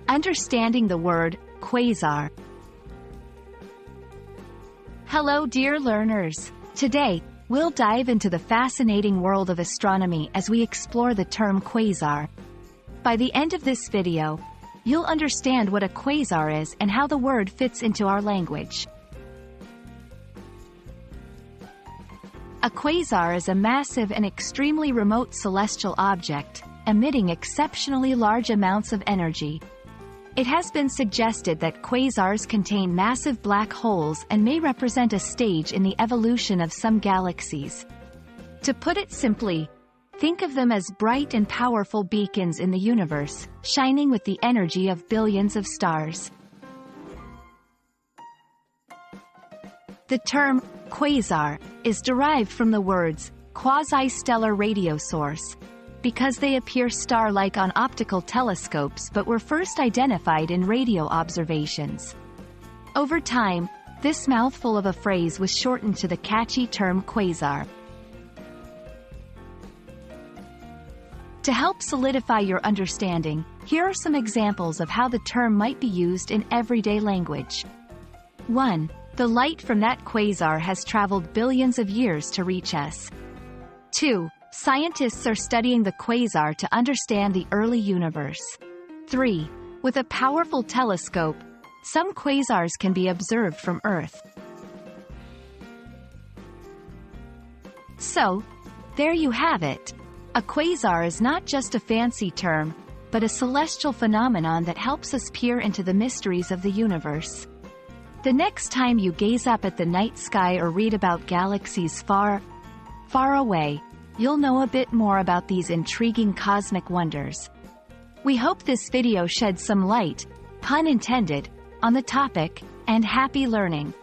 Understanding the word quasar. Hello dear learners. Today, we'll dive into the fascinating world of astronomy as we explore the term quasar. By the end of this video, you'll understand what a quasar is and how the word fits into our language. A quasar is a massive and extremely remote celestial object, emitting exceptionally large amounts of energy. It has been suggested that quasars contain massive black holes and may represent a stage in the evolution of some galaxies. To put it simply, think of them as bright and powerful beacons in the universe, shining with the energy of billions of stars. The term quasar is derived from the words quasi-stellar radio source, because they appear star-like on optical telescopes but were first identified in radio observations. Over time, this mouthful of a phrase was shortened to the catchy term quasar. To help solidify your understanding, here are some examples of how the term might be used in everyday language. 1. The light from that quasar has traveled billions of years to reach us. 2. Scientists are studying the quasar to understand the early universe. 3. With a powerful telescope, some quasars can be observed from Earth. So, there you have it. A quasar is not just a fancy term, but a celestial phenomenon that helps us peer into the mysteries of the universe. The next time you gaze up at the night sky or read about galaxies far, far away, you'll know a bit more about these intriguing cosmic wonders. We hope this video shed some light, pun intended, on the topic, and happy learning.